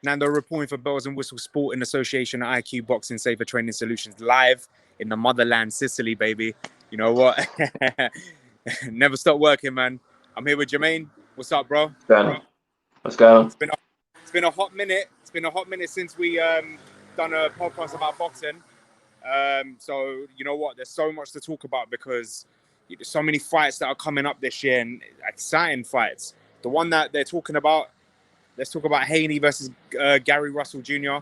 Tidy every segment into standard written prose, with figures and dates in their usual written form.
Nando reporting for Bells and Whistles Sport in association at IQ Boxing Safer Training Solutions, live in the motherland, Sicily, baby. You know what? Never stop working, man. I'm here with Jermaine. What's up, bro? What's going on? It's been a hot minute. It's been a hot minute since we done a podcast about boxing. So you know what? There's so much to talk about because there's so many fights that are coming up this year and exciting fights. The one that they're talking about. Let's talk about Haney versus Gary Russell Jr.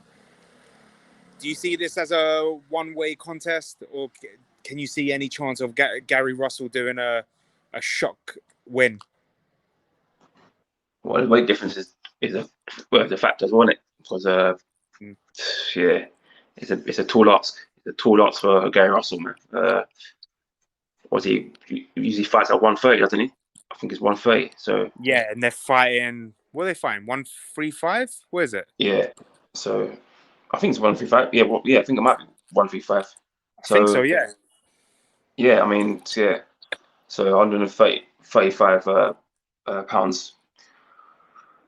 Do you see this as a one-way contest, or can you see any chance of Gary Russell doing a shock win? Well, the weight difference is the factors, wasn't it? Because yeah, it's a tall ask. It's a tall ask for Gary Russell, man. He usually fights at 130, doesn't he? I think it's 130. So yeah, and they're fighting. What are they fighting? 135? Where is it? Yeah. So I think it's 135. Yeah, I think it might be 135. I think so. Yeah. Yeah, I mean, yeah. So 135 pounds.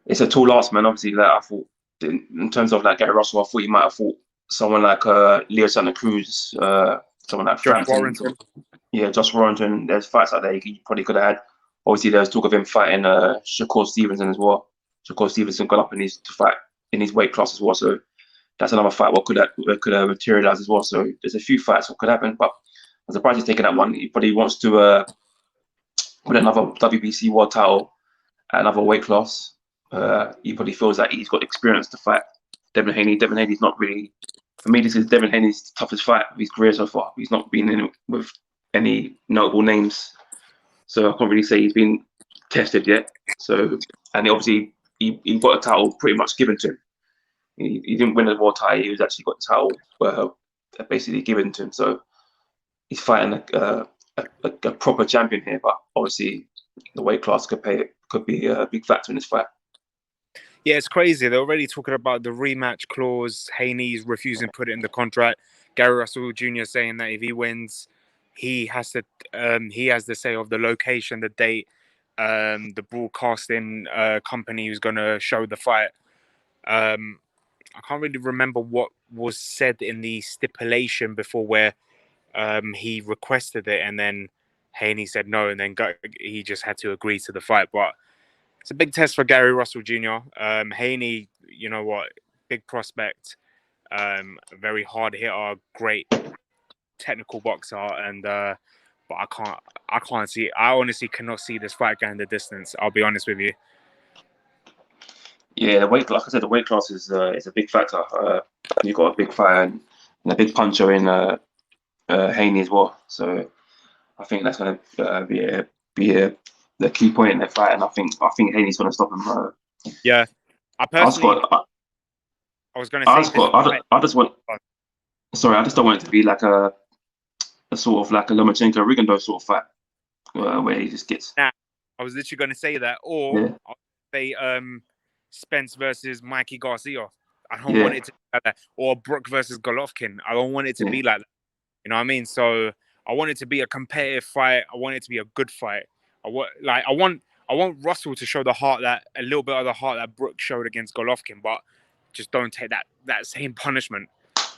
It's a tall ask, man. Obviously, like I thought, in terms of like Gary Russell, I thought you might have fought someone like Leo Santa Cruz, someone like Frampton. Josh Warrington. There's fights out there you probably could have had. Obviously, there was talk of him fighting Shakur Stevenson as well. Shakur Stevenson got up in his weight class as well, so that's another fight what could have materialized as well. So there's a few fights what could happen, but I'm surprised he's taking that one. He probably wants to put another WBC world title at another weight class. He probably feels that he's got experience to fight Devin Haney. Devin Haney's not really, for me, this is Devin Haney's toughest fight of his career so far. He's not been in it with any notable names, so I can't really say he's been tested yet. So, and obviously he got a title pretty much given to him. He didn't win the world title. He was actually got the title basically given to him. So he's fighting a proper champion here. But obviously the weight class could be a big factor in this fight. Yeah, it's crazy. They're already talking about the rematch clause. Haney's refusing to put it in the contract. Gary Russell Jr. saying that if he wins, he has the say of the location, the date, the broadcasting company who's going to show the fight. I can't really remember what was said in the stipulation before where he requested it and then Haney said no, and then he just had to agree to the fight. But it's a big test for Gary Russell Jr. Haney, you know what, big prospect, very hard hitter, great technical boxer, and but I can't see. I honestly cannot see this fight going the distance. I'll be honest with you. Yeah, like I said, the weight class is a big factor. You've got a big fighter and a big puncher in Haney as well. So I think that's going to be the key point in their fight, and I think Haney's going to stop him. Yeah, I just don't want it to be like a sort of like a Lomachenko Rigondeaux sort of fight where he just gets. Nah, I was literally going to say that, or I'll say Spence versus Mikey Garcia. I don't want it to be like that, or Brook versus Golovkin. I don't want it to be like that. You know what I mean? So I want it to be a competitive fight. I want it to be a good fight. I want Russell to show a little bit of the heart that Brook showed against Golovkin, but just don't take that same punishment.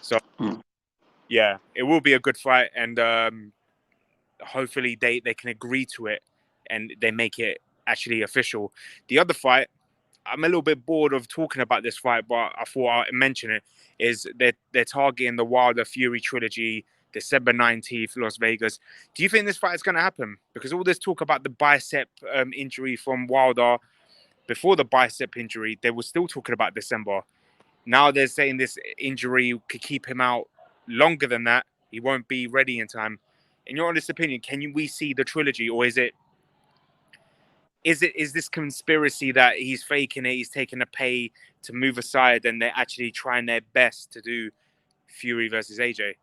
So yeah, it will be a good fight, and hopefully they can agree to it and they make it actually official. The other fight, I'm a little bit bored of talking about this fight, but I thought I'd mention it, is they're targeting the Wilder Fury trilogy, December 19th, Las Vegas. Do you think this fight is going to happen? Because all this talk about the bicep injury from Wilder, before the bicep injury, they were still talking about December. Now they're saying this injury could keep him out longer than that. He won't be ready in time. In your honest opinion, we see the trilogy, or is this conspiracy that he's faking it, he's taking a pay to move aside, and they're actually trying their best to do Fury versus AJ?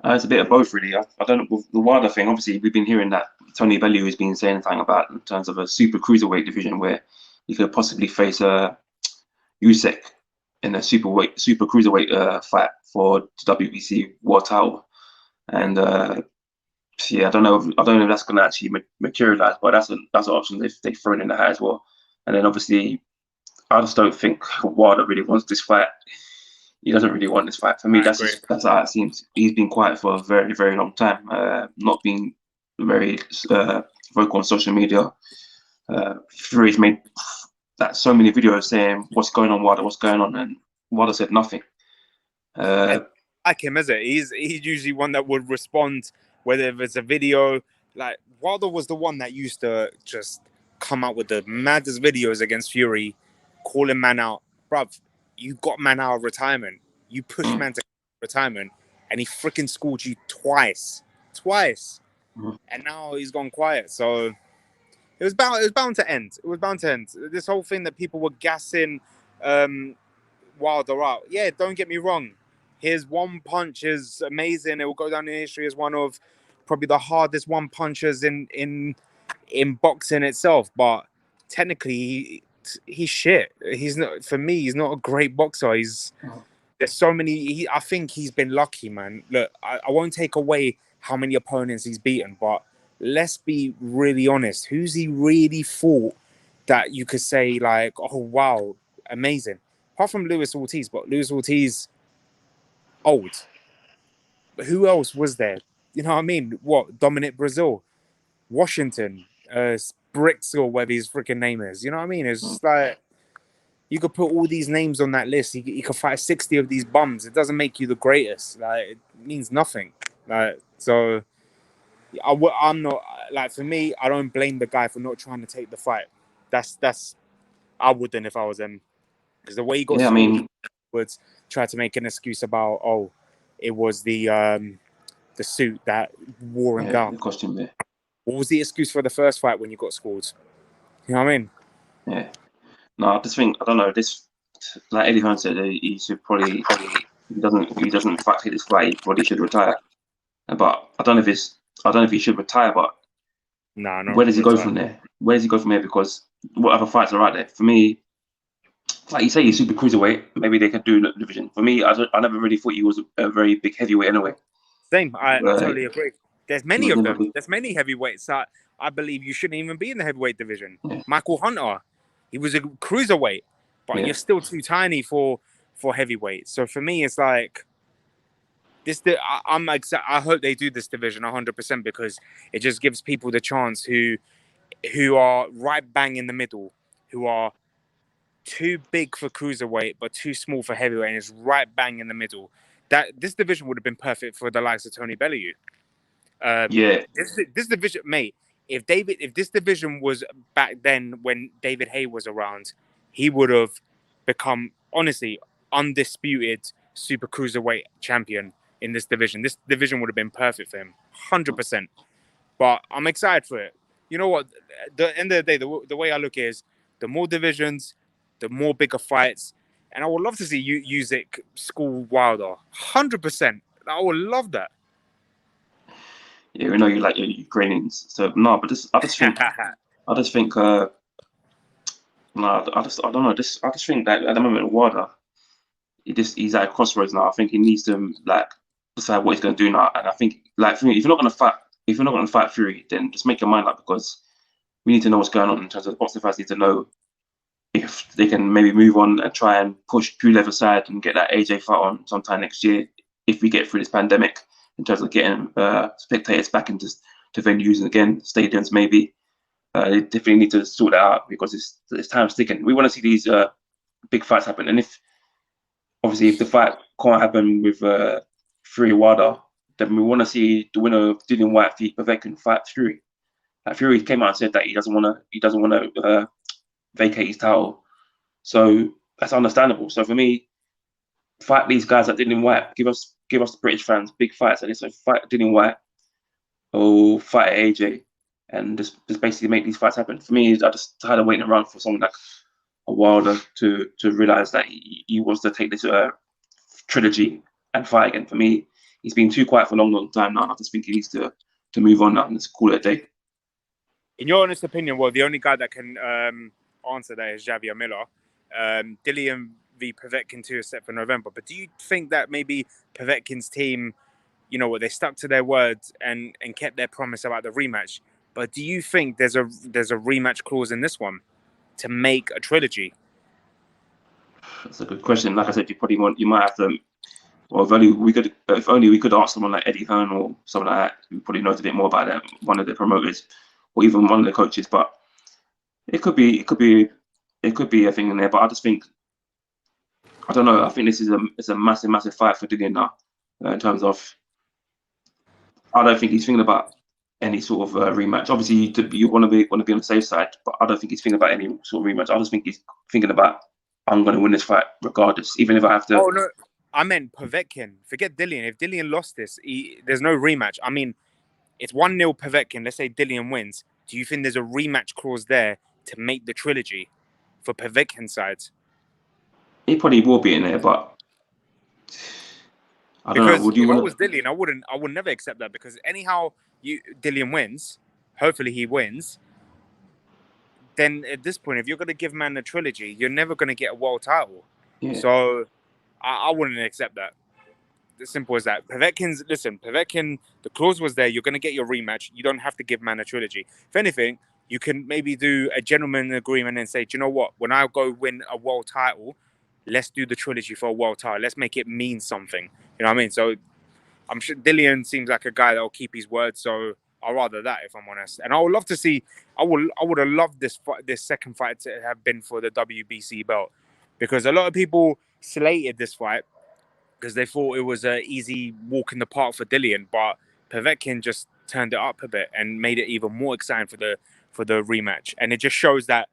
It's a bit of both, really. I don't know. With the Wilder thing, obviously, we've been hearing that Tony Bellew has been saying something about in terms of a super cruiserweight division where he could possibly face Usyk in a super cruiserweight fight for the WBC world title. And I don't know if that's going to actually materialize, but that's an option they've thrown in the hat as well. And then obviously, I just don't think Wilder really wants this fight. He doesn't really want this fight. For me, I agree. that's how it seems. He's been quiet for a very, very long time. Not being very vocal on social media. Fury's made so many videos saying what's going on, Wilder, what's going on, and Wilder said nothing. I like him, is it? He's usually one that would respond, whether it's a video. Like Wilder was the one that used to just come out with the maddest videos against Fury, calling man out. Bruv, you got man out of retirement. You pushed man to retirement, and he freaking schooled you twice. And now he's gone quiet. So it was bound to end. It was bound to end. This whole thing that people were gassing Wilder out. Yeah, don't get me wrong. His one punch is amazing. It will go down in history as one of probably the hardest one punchers in boxing itself. But technically, he's shit. He's not, for me. He's not a great boxer. There's so many. I think he's been lucky, man. Look, I won't take away how many opponents he's beaten, but let's be really honest. Who's he really fought that you could say like, oh wow, amazing? Apart from Luis Ortiz, but Luis Ortiz, old. But who else was there? You know what I mean? What? Dominic Brazil, Washington, Bricks or whatever his freaking name is. You know what I mean? It's just like you could put all these names on that list. You could fight 60 of these bums. It doesn't make you the greatest. Like it means nothing. Like so, I'm not like for me. I don't blame the guy for not trying to take the fight. That's I wouldn't if I was him because the way he got schooled would try to make an excuse about it was the suit that wore him down. The costume, yeah. What was the excuse for the first fight when you got schooled? You know what I mean? Yeah. No, I just think I don't know. This, like Eddie Hearn said, he should probably he doesn't take this fight. He probably should retire. But I don't know if he should retire. But no. Where does he go from there? Where does he go from there? Because what other fights are out there? For me, like you say, he's super cruiserweight. Maybe they can do the division. For me, I never really thought he was a very big heavyweight anyway. Same. I totally agree. There's many of them. There's many heavyweights that I believe you shouldn't even be in the heavyweight division. Yeah. Michael Hunter, he was a cruiserweight, but you're still too tiny for heavyweight. So for me, it's like this. I hope they do this division 100% because it just gives people the chance who are right bang in the middle, who are too big for cruiserweight but too small for heavyweight, and it's right bang in the middle. That this division would have been perfect for the likes of Tony Bellew. This division, mate. If this division was back then when David Haye was around, he would have become honestly undisputed super cruiserweight champion in this division. This division would have been perfect for him, 100%. But I'm excited for it. You know what? The end of the day, the way I look is the more divisions, the more bigger fights. And I would love to see Usyk school Wilder. 100%. I would love that. Yeah, we know you like your Ukrainians. So no, but I just think I don't know. I just think that at the moment Wilder, he's at a crossroads now. I think he needs to like decide what he's going to do now. And I think like for me, if you're not going to fight Fury, then just make your mind up because we need to know what's going on in terms of the boxing fans need to know if they can maybe move on and try and push Pulev aside and get that AJ fight on sometime next year if we get through this pandemic in terms of getting spectators back into venues and again stadiums maybe. They definitely need to sort that out because it's time sticking. We want to see these big fights happen, and if the fight can't happen with Fury Wilder, then we want to see the winner of Dillian Whyte v Povetkin fight Fury. Fury came out and said that he doesn't want to vacate his title, so that's understandable. So for me, fight these guys that Dillian Whyte. Give us the British fans big fights, and so fight Dillian Whyte or fight AJ, and just basically make these fights happen. For me, I just tired of waiting around for someone like a Wilder to realize that he wants to take this trilogy and fight again. For me, he's been too quiet for a long time now. I just think he needs to move on now and just call it a day. In your honest opinion, well, the only guy that can answer that is Javier Miller. Dillian v Povetkin to a set for November. But do you think that maybe Povetkin's team, you know what, they stuck to their words and kept their promise about the rematch? But do you think there's a rematch clause in this one to make a trilogy? That's a good question. Like I said, you might have to. Well, if only we could ask someone like Eddie Hearn or someone like that who probably knows a bit more about that, one of the promoters, or even one of the coaches. But it could be a thing in there. But I just think, I don't know. I think this is a massive fight for Dillian now, in terms of. I don't think he's thinking about any sort of rematch. Obviously, you want to be on the safe side, but I don't think he's thinking about any sort of rematch. I just think he's thinking about, I'm going to win this fight regardless, even if I have to. Oh no, I meant Povetkin. Forget Dillian. If Dillian lost this, there's no rematch. I mean, it's 1-0 Povetkin. Let's say Dillian wins. Do you think there's a rematch clause there to make the trilogy for Povetkin's side? He probably will be in there, but I don't know. Because Would you if I want was Dillian, I would never accept that, because anyhow Dillian wins, hopefully he wins. Then at this point, if you're going to give man a trilogy, you're never going to get a world title. Yeah. So I wouldn't accept that. As simple as that. Povetkin, the clause was there. You're going to get your rematch. You don't have to give man a trilogy. If anything, you can maybe do a gentleman agreement and say, do you know what? When I go win a world title, let's do the trilogy for a world title. Let's make it mean something. You know what I mean? So I'm sure Dillian seems like a guy that will keep his word. So I'd rather that, if I'm honest. And I would love to see. I would have loved this second fight to have been for the WBC belt, because a lot of people slated this fight because they thought it was an easy walk in the park for Dillian, but Povetkin just turned it up a bit and made it even more exciting for the rematch. And it just shows that,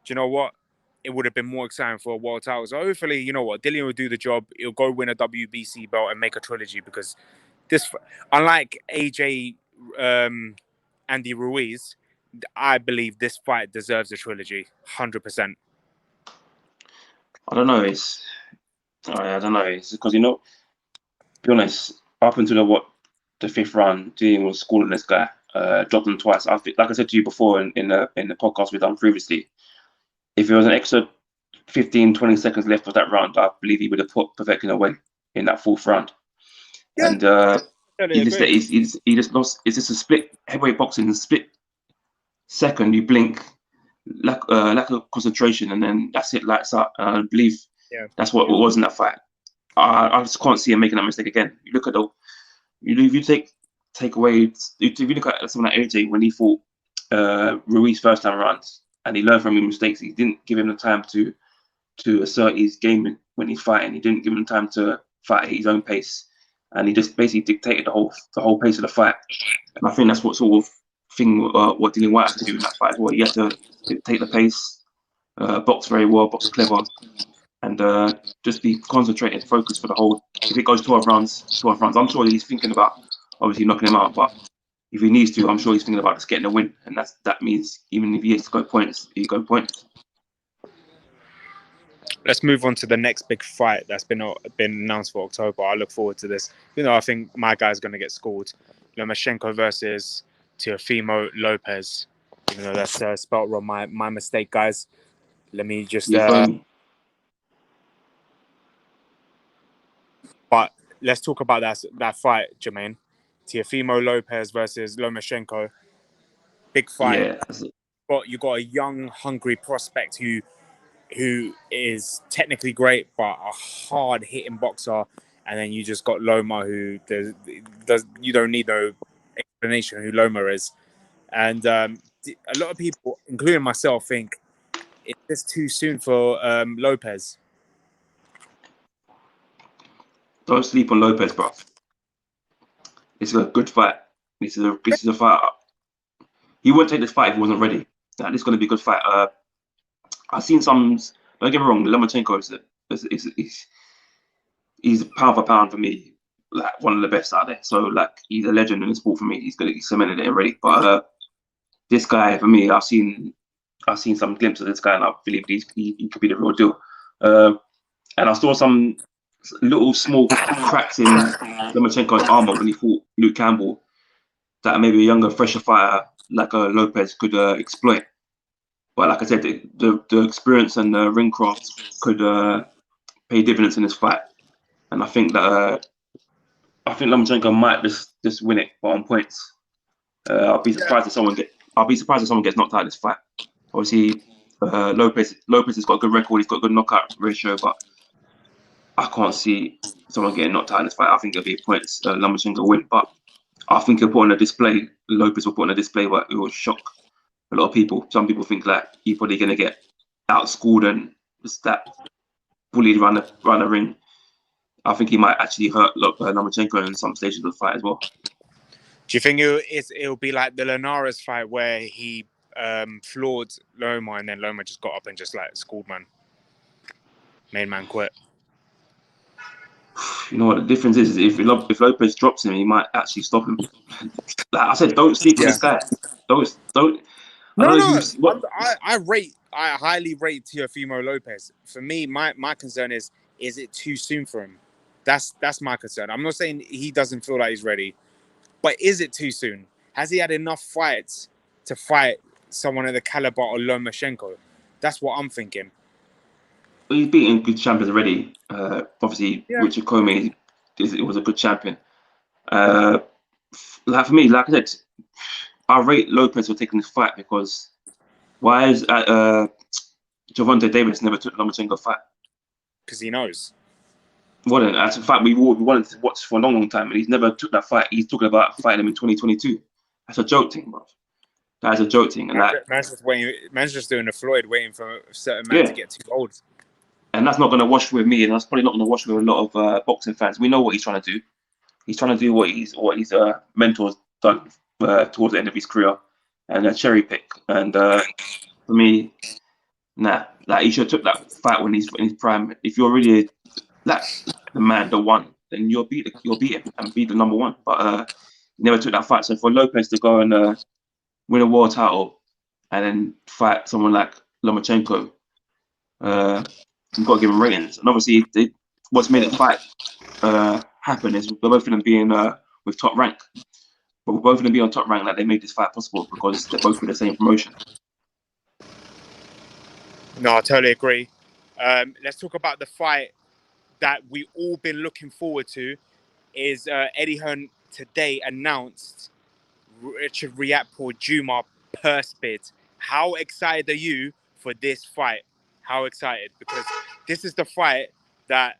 do you know what? It would have been more exciting for a world title. So hopefully, you know what, Dillian will do the job. He'll go win a WBC belt and make a trilogy, because this, unlike AJ Andy Ruiz, I believe this fight deserves a trilogy, 100%. I don't know. I don't know. It's because, to be honest, up until the fifth round, Dillian was schooling this guy. Dropped him twice. I think, like I said to you before in the podcast we've done previously, if there was an extra 15, 20 seconds left of that round, I believe he would have put Povetkin away in that fourth round. Yeah. And he just lost. It's just a split heavyweight boxing, a split second. You blink, lack of concentration, and then that's it. Lights up. And I believe that's what it was in that fight. I just can't see him making that mistake again. You look at if you take away, if you look at someone like AJ when he fought Ruiz first time around, and he learned from his mistakes. He didn't give him the time to assert his game when he's fighting. He didn't give him time to fight at his own pace, and he just basically dictated the whole pace of the fight. And I think that's what sort of thing what Dillian Whyte had to do in that fight as well. He had to dictate the pace, box very well, box clever, and just be concentrated, focused for the whole. If it goes 12 rounds, I'm sure he's thinking about obviously knocking him out, but if he needs to, I'm sure he's thinking about just getting a win, and that means even if he has to go points, he go points. Let's move on to the next big fight that's been announced for October. I look forward to this. I think my guy's going to get scored. Lomachenko versus Teofimo Lopez. Even though that's spelled wrong, my mistake, guys. Let me just. But let's talk about that fight, Jermaine. Teofimo Lopez versus Lomachenko. Big fight. Yeah. But you got a young, hungry prospect who is technically great, but a hard-hitting boxer. And then you just got Loma, who you don't need no explanation who Loma is. And a lot of people, including myself, think it's just too soon for Lopez. Don't sleep on Lopez, bro. It's a good fight. This is a fight. He wouldn't take this fight if he wasn't ready. This is going to be a good fight. I've seen some. Don't get me wrong. Lomachenko he's pound for pound for me, like one of the best out there. So like he's a legend in the sport for me. He's going to be cemented it already. But this guy for me, I've seen some glimpses of this guy, and I believe he could be the real deal. And I saw some little small cracks in Lomachenko's armor when he fought Luke Campbell that maybe a younger, fresher fighter like Lopez could exploit. But like I said, the experience and the ring craft could pay dividends in this fight. And I think that Lomachenko might just win it, but on points. I'll be surprised if someone gets knocked out of this fight. Obviously, Lopez has got a good record. He's got a good knockout ratio, but I can't see someone getting knocked out in this fight. I think it'll be a points Lomachenko win, but I think he'll put on a display. Lopez will put on a display where it will shock a lot of people. Some people think that he's probably going to get outscored and just that bullied around the ring. I think he might actually hurt Lomachenko in some stages of the fight as well. Do you think it'll be like the Linares fight where he floored Loma and then Loma just got up and just like schooled man? Main man quit. You know what the difference is if Lopez drops him, he might actually stop him. Like I said, don't sleep on this guy. Don't. I highly rate Teofimo Lopez. For me, my concern is it too soon for him? That's my concern. I'm not saying he doesn't feel like he's ready, but is it too soon? Has he had enough fights to fight someone at the caliber of Lomachenko? That's what I'm thinking. He's beaten good champions already. Obviously, Richard Comey, it was a good champion. Like for me, like I said, I rate Lopez for taking this fight because why is Gervonta Davis never took Lomachenko fight? Because he knows. Well, that's a fact we wanted to watch for a long, long time, and he's never took that fight. He's talking about fighting him in 2022. That's a joke thing, bro. That's a joke thing. And man's just doing the Floyd, waiting for a certain man to get too old. And that's not going to wash with me, and that's probably not going to wash with a lot of boxing fans. We know what he's trying to do. He's trying to do what his mentors done towards the end of his career, and cherry pick. And for me, nah, like he should have took that fight when he's in his prime. If you're really like the man, the one, then you'll beat him and be the number one. But he never took that fight. So for Lopez to go and win a world title and then fight someone like Lomachenko, you've got to give him ratings. And obviously, what's made the fight happen is both of them being with top rank. But with both of them being on top rank, like they made this fight possible because they're both with the same promotion. No, I totally agree. Let's talk about the fight that we all been looking forward to. Is Eddie Hearn today announced Richard Riakoprhe Jumah purse bid. How excited are you for this fight? How excited? Because this is the fight that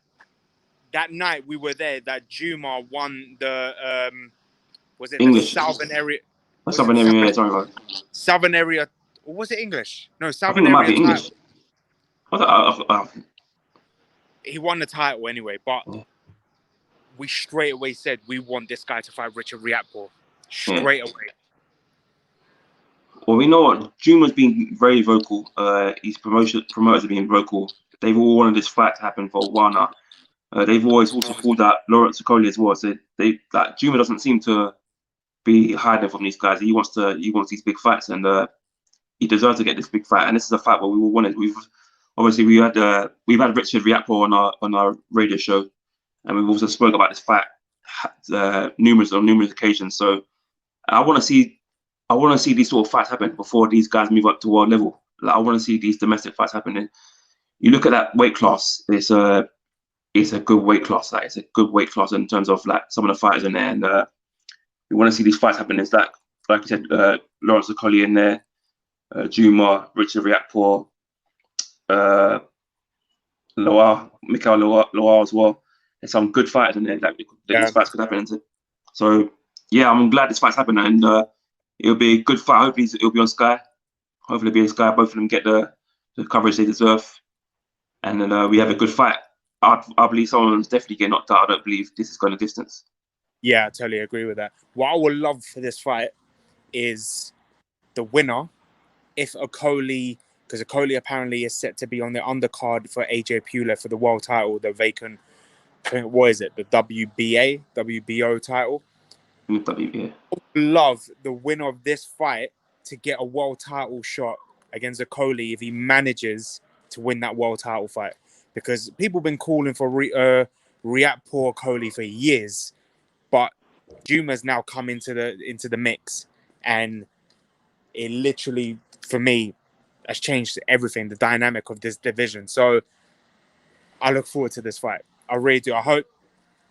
night we were there that Jumah won the was it English. the Southern area? Southern area, sorry about it. Southern area, or was it English? No, Southern area. I area think it might be English. He won the title anyway, but we straight away said we want this guy to fight Richard Riakoprhe straight away. Well, we know what Jumah's been very vocal. His promoters have been vocal. They've all wanted this fight to happen for a while now. They've always also called out Lawrence Okoli as well. So Jumah doesn't seem to be hiding from these guys. He wants these big fights, and he deserves to get this big fight. And this is a fight where we all wanted. We've had Richard Riakoprhe on our radio show, and we've also spoke about this fight numerous occasions. So I want to see these sort of fights happen before these guys move up to world level. Like, I want to see these domestic fights happening. You look at that weight class; it's a good weight class. Like, it's a good weight class in terms of like some of the fighters in there, and we want to see these fights happen. It's like you said, Lawrence Okoli in there, Jumah, Richard Riakoprhe, Mikel Loa as well. There's some good fighters in there that these fights could happen into. So yeah, I'm glad this fight's happened, and it'll be a good fight. Hopefully it'll be on Sky. Hopefully it'll be on Sky. Both of them get the coverage they deserve, and then we have a good fight. I believe someone's definitely getting knocked out. I don't believe this is going the distance. Yeah, I totally agree with that. What I would love for this fight is the winner, if Okoli, because Okoli apparently is set to be on the undercard for AJ Pula for the world title, the vacant, what is it, the WBO title? WBA. I would love the winner of this fight to get a world title shot against Okoli if he manages to win that world title fight. Because people have been calling for Riakoprhe Okoli for years, but Jumah's now come into the mix, and it literally, for me, has changed everything, the dynamic of this division. So I look forward to this fight. I really do. I hope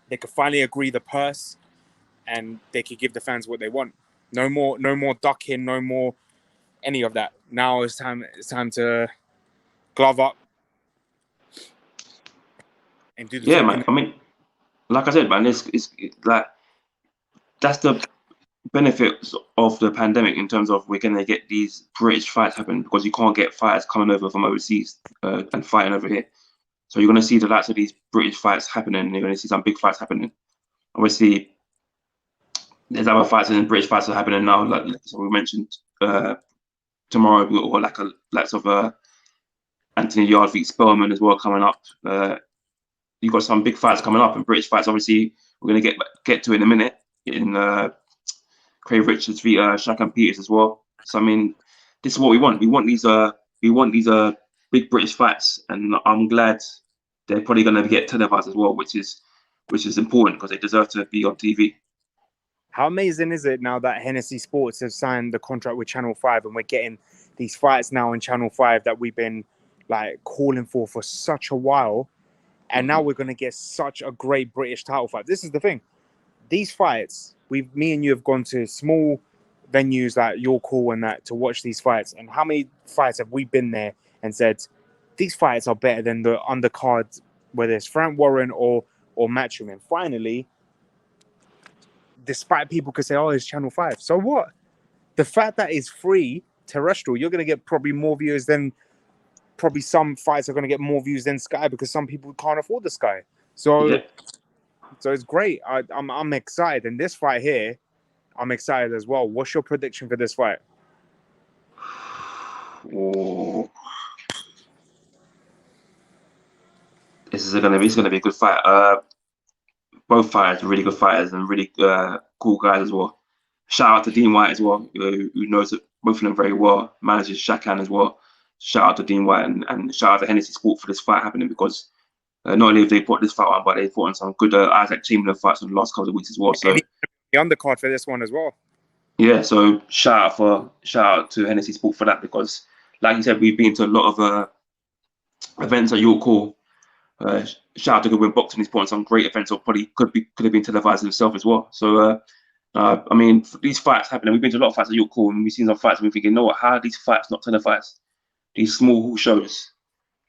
they could finally agree the purse, and they could give the fans what they want. No more ducking, no more any of that. Now it's time to glove up, and do the Yeah, talking. man. I mean, like I said, man, it's like that's the benefits of the pandemic in terms of we're gonna get these British fights happen because you can't get fighters coming over from overseas and fighting over here. So you're gonna see the likes of these British fights happening. And you're gonna see some big fights happening. Obviously, there's other fights and British fights are happening now. Like so we mentioned tomorrow, or like a likes of Anthony Yard v Spellman as well coming up. You've got some big fights coming up and British fights. Obviously, we're gonna get to in a minute in Craig Richards v Shakan Peters as well. So I mean, this is what we want. We want these big British fights, and I'm glad they're probably going to get televised as well, which is important because they deserve to be on TV. How amazing is it now that Hennessy Sports have signed the contract with Channel 5 and we're getting these fights now on Channel 5 that we've been like calling for such a while, and now we're going to get such a great British title fight. This is the thing. These fights, me and you have gone to small venues like Your Call and that to watch these fights. And how many fights have we been there and said, these fights are better than the undercard, whether it's Frank Warren or Matchroom. And finally, despite people could say, oh, it's Channel 5. So what? The fact that it's free, terrestrial, you're going to get probably more viewers than, probably some fights are going to get more views than Sky because some people can't afford the Sky. So, Yeah. So it's great. I'm excited. And this fight here, I'm excited as well. What's your prediction for this fight? Oh. It's gonna be a good fight. Both fighters are really good fighters and really cool guys as well. Shout out to Dean Whyte as well, who knows both of them very well. Manages Shakan as well. Shout out to Dean Whyte and shout out to Hennessy Sport for this fight happening because not only have they put this fight on, but they put on some good Isaac Chamberlain fights in the last couple of weeks as well. So the undercard for this one as well. Yeah, so shout out to Hennessy Sport for that because, like you said, we've been to a lot of events at Your Call. Shout out to Goodwin Boxing. He's put on some great events, or probably could have been televised himself as well. So I mean, for these fights happening, we've been to a lot of fights at Your Call, and we've seen some fights, and we're thinking, you know what? How are these fights not televised? These small shows,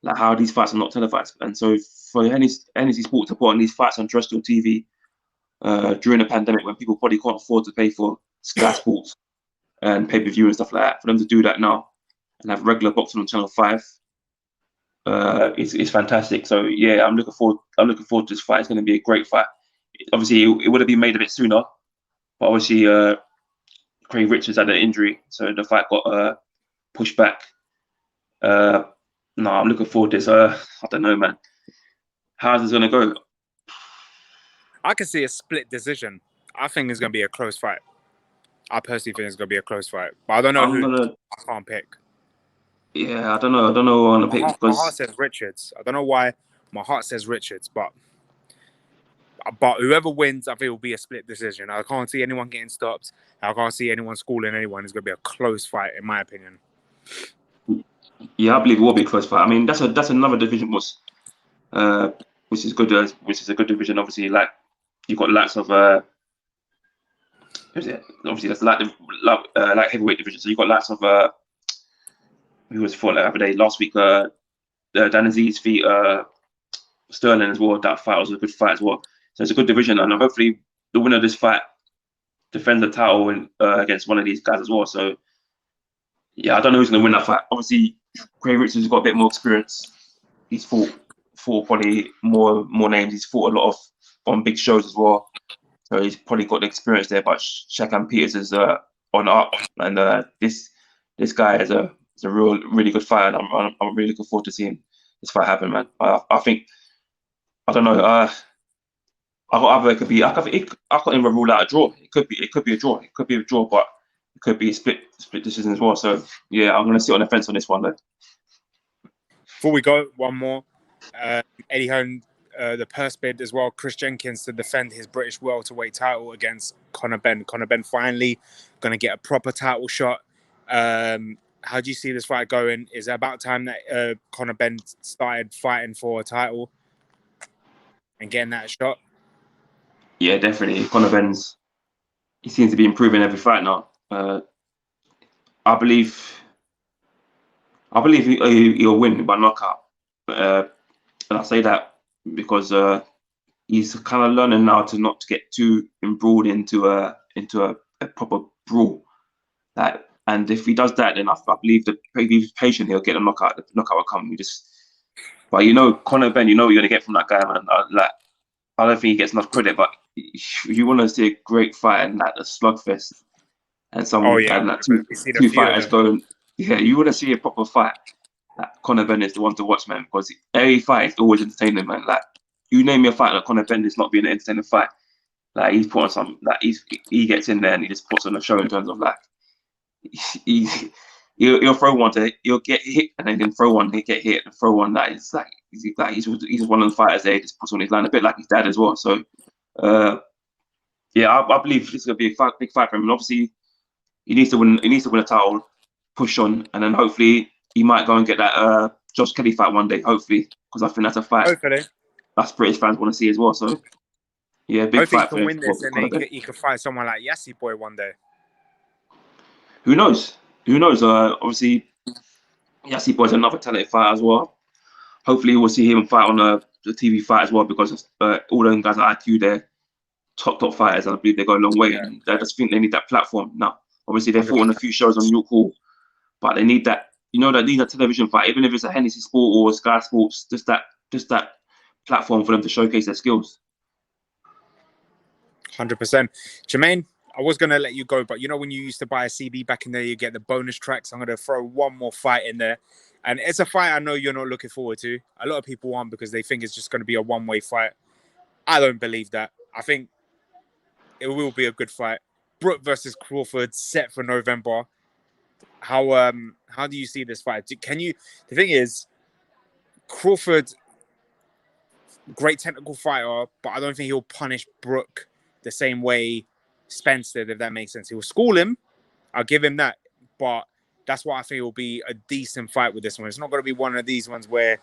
like how are these fights are not televised? And so for Hennessy Sport to put on these fights on terrestrial TV during the pandemic, when people probably can't afford to pay for Sky Sports and pay-per-view and stuff like that, for them to do that now and have regular boxing on Channel 5, it's fantastic. So yeah, I'm looking forward to this fight. It's going to be a great fight. Obviously, it would have been made a bit sooner, but obviously Craig Richards had an injury, so the fight got pushed back. No, I'm looking forward to this. I don't know, man. How's this going to go? I can see a split decision. I think it's going to be a close fight. I personally think it's going to be a close fight, but I don't know I can't pick. Yeah, I don't know who I want to pick because my heart says Richards. I don't know why my heart says Richards, but whoever wins, I think it will be a split decision. I can't see anyone getting stopped. I can't see anyone schooling anyone. It's going to be a close fight, in my opinion. Yeah, I believe it will be a close fight. I mean, that's another division which is good. Which is a good division. Obviously, like you've got lots of obviously that's like heavyweight division. So you've got lots of who was fought the other day last week. Dan Aziz v Sterling as well. That fight was a good fight as well. So it's a good division, and hopefully the winner of this fight defends the title against one of these guys as well. So yeah, I don't know who's going to win that fight. Obviously, Craig Richards has got a bit more experience. He's fought probably more names. He's fought a lot on big shows as well. So he's probably got the experience there. But Shakan Peters is on up, and this guy is a really good fighter. And I'm really looking forward to seeing this fight happen, man. I think I don't know. It could be. I can't even rule out a draw. It could be a draw. It could be a draw, but it could be a split decision as well. So yeah, I'm going to sit on the fence on this one, though. Before we go, one more. Eddie Hearn, the purse bid as well. Chris Jenkins to defend his British welterweight title against Conor Benn. Conor Benn finally going to get a proper title shot. How do you see this fight going? Is it about time that Conor Benn started fighting for a title and getting that shot? Yeah, definitely. Conor Benn's, he seems to be improving every fight now. I believe I believe he'll win by knockout. And I say that because he's kind of learning now to not to get too embroiled into a proper brawl. And if he does that, then I believe that if he's patient, he'll get a knockout. The knockout will come. But Conor Benn, what you're gonna get from that guy, man. I don't think he gets enough credit, but if you want to see a great fight and a slugfest, and we see the two few fighters going, yeah, you want to see a proper fight. Conor Benn is the one to watch, man, because every fight is always entertaining, man. You name me a fight that Conor Benn is not being an entertaining fight. He's put on some, he gets in there and he just puts on a show in terms of he'll throw one he'll get hit and then throw one, he get hit and throw one he's one of the fighters there. He just puts on his line a bit like his dad as well. So I believe this is gonna be a big fight for him. And obviously he needs to win a title, push on, and then hopefully he might go and get that Josh Kelly fight one day, hopefully, because I think that's a fight hopefully that's British fans want to see as well. So yeah, big hopefully fight he can win this and then he can fight someone like Yassi Boy one day. Who knows? Obviously, Yassi Boy's another talented fighter as well. Hopefully, we'll see him fight on the TV fight as well, because all those guys at IQ, they're top fighters, and I believe they go a long way. Yeah. And I just think they need that platform now. Obviously, they fought on a few shows on York Hall, but they need that. They need a television fight, even if it's a Hennessy Sport or Sky Sports. Just that platform for them to showcase their skills. 100%. Jermaine, I was going to let you go, but when you used to buy a CD back in there, you get the bonus tracks. I'm going to throw one more fight in there. And it's a fight I know you're not looking forward to. A lot of people aren't, because they think it's just going to be a one-way fight. I don't believe that. I think it will be a good fight. Brook versus Crawford, set for November. How do you see this fight? The thing is, Crawford, great technical fighter, but I don't think he'll punish Brook the same way Spence did, if that makes sense. He will school him. I'll give him that. But that's why I think it will be a decent fight with this one. It's not going to be one of these ones where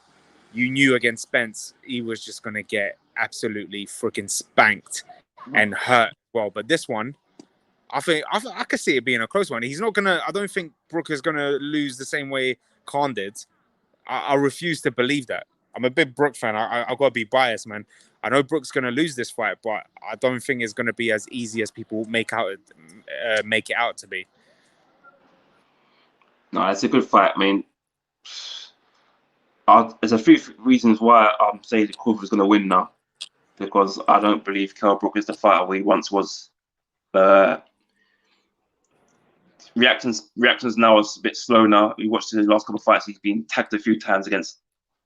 you knew against Spence he was just going to get absolutely freaking spanked and hurt. Well, but this one, I think I could see it being a close one. He's not going to... I don't think Brook is going to lose the same way Khan did. I refuse to believe that. I'm a big Brook fan. I've got to be biased, man. I know Brook's going to lose this fight, but I don't think it's going to be as easy as people make it out to be. No, it's a good fight. I mean, there's a few reasons why I'm saying Crawford's going to win now, because I don't believe Kell Brook is the fighter he once was. Reactions now is a bit slow now. We watched his last couple of fights. He's been tagged a few times against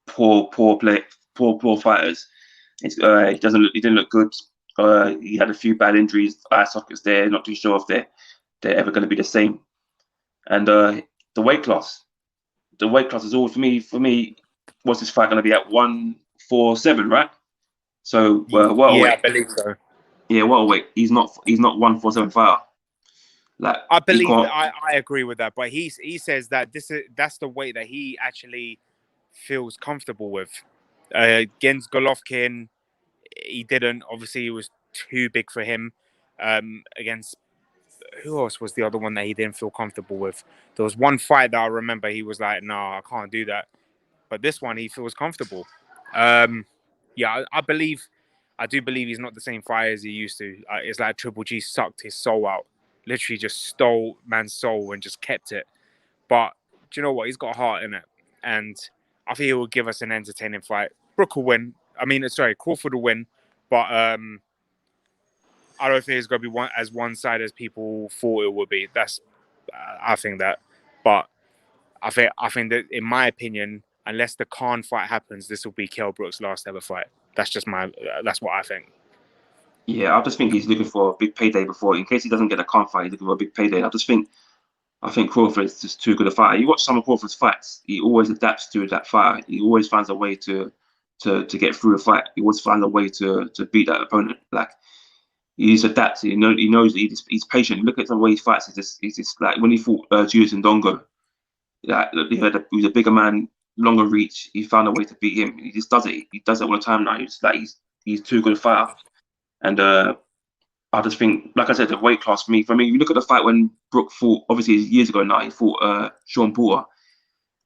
poor fighters. He didn't look good. He had a few bad injuries, eye sockets there. Not too sure if they're ever going to be the same. And the weight class is all for me. What's this fight going to be at 147, right? So what weight? I believe so. Yeah, what weight? He's not 147 fighter. I believe I agree with that, but he says that that's the weight that he actually feels comfortable with. Against Golovkin, he didn't. Obviously, it was too big for him. Against who else was the other one that he didn't feel comfortable with? There was one fight that I remember he was like, "No, I can't do that." But this one, he feels comfortable. I do believe he's not the same fighter as he used to. It's like Triple G sucked his soul out. Literally just stole man's soul and just kept it. But do you know what? He's got a heart in it. And I think he will give us an entertaining fight. Brook will win. Crawford will win. But I don't think it's going to be as one-sided as people thought it would be. I think that. But I think that, in my opinion, unless the Khan fight happens, this will be Kell Brook's last ever fight. That's what I think. Yeah, I just think he's looking for a big payday before, in case he doesn't get a Khan fight, he's looking for a big payday. I think Crawford is just too good a fighter. You watch some of Crawford's fights, he always adapts to that fight. He always finds a way to get through a fight. He always finds a way to beat that opponent. He just adapts. He knows he's patient. Look at the way he fights. He's just like when he fought Julius Ndongo. He was a bigger man, longer reach. He found a way to beat him. He just does it. He does it all the time now. He's too good a fighter. And I just think, like I said, the weight class for me, you look at the fight when Brook fought, obviously years ago now, he fought Sean Porter.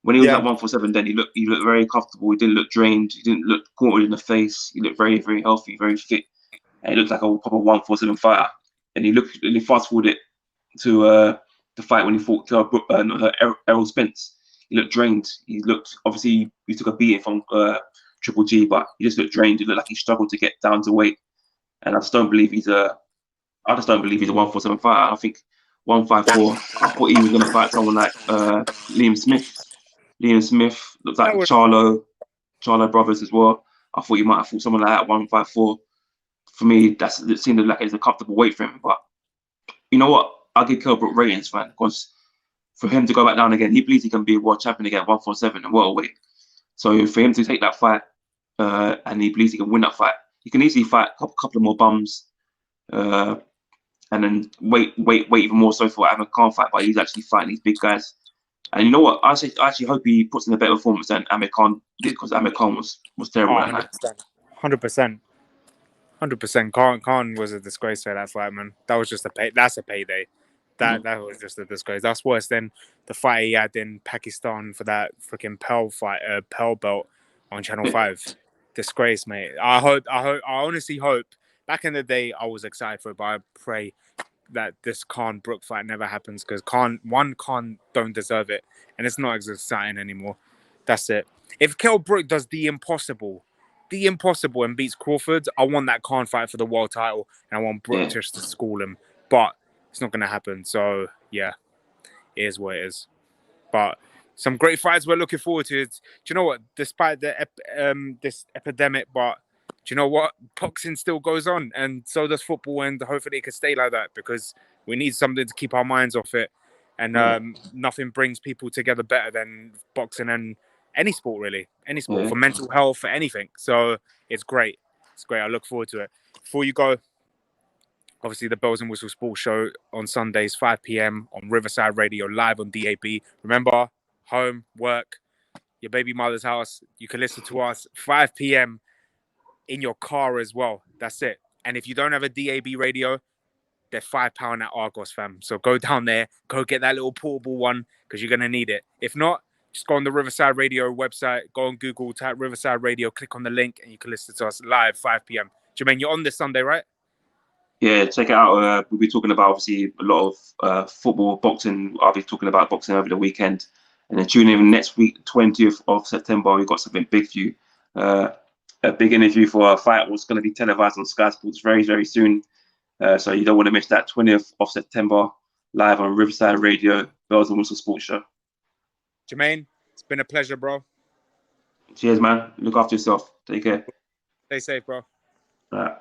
When he was Yeah. at 147, then he looked very comfortable. He didn't look drained. He didn't look caught in the face. He looked very, very healthy, very fit, and he looked like a proper 147 fighter. And he fast forwarded it to the fight when he fought Kell Brook, Errol Spence. He looked drained. Obviously he took a beating from Triple G, but he just looked drained. He looked like he struggled to get down to weight. And I just don't believe he's a 147 fighter. I think 154. I thought he was going to fight someone like Liam Smith. Liam Smith looks like Charlo brothers as well. I thought he might have fought someone like that 154. For me, it seemed like it's a comfortable weight for him. But you know what? I'll give Kell Brook ratings, man, because for him to go back down again, he believes he can be a world champion again, 147 and welterweight. So for him to take that fight, and he believes he can win that fight, he can easily fight a couple of more bums, and then wait even more so for Amir Khan fight. But he's actually fighting these big guys. And you know what? I actually hope he puts in a better performance than Amir Khan did, because Amir Khan was terrible that night. 100%. 100%. Khan was a disgrace for that fight, man. That was just that's a payday. That was just a disgrace. That's worse than the fight he had in Pakistan for that freaking Pearl belt on Channel 5. Disgrace, mate. I honestly hope. Back in the day, I was excited for it, but I pray that this Khan Brook fight never happens, because Khan don't deserve it, and it's not as exciting anymore. That's it. If Kell Brook does the impossible and beats Crawford, I want that Khan fight for the world title, and I want Brook just to school him. But it's not going to happen. So yeah, it is what it is. But some great fights we're looking forward to. Do you know what? Despite the this epidemic, but do you know what? Boxing still goes on, and so does football, and hopefully it can stay like that, because we need something to keep our minds off it. And nothing brings people together better than boxing and any sport, really. Any sport, for mental health, for anything. So it's great. It's great. I look forward to it. Before you go, obviously the Bells and Whistles Sports Show on Sundays, 5 p.m. on Riverside Radio, live on DAB. Remember, home, work, your baby mother's house. You can listen to us 5 p.m. in your car as well. That's it. And if you don't have a DAB radio, they're £5 at Argos, fam. So go down there, go get that little portable one, because you're going to need it. If not, just go on the Riverside Radio website, go on Google, type Riverside Radio, click on the link, and you can listen to us live 5 p.m. Jermaine, you're on this Sunday, right? Yeah, check it out. We'll be talking about, obviously, a lot of football, boxing. I'll be talking about boxing over the weekend. And then tune in next week, 20th of September. We've got something big for you. A big interview for a fight was going to be televised on Sky Sports very, very soon. So you don't want to miss that. 20th of September, live on Riverside Radio, Bells and Whistles Sports Show. Jermaine, it's been a pleasure, bro. Cheers, man. Look after yourself. Take care. Stay safe, bro. All right.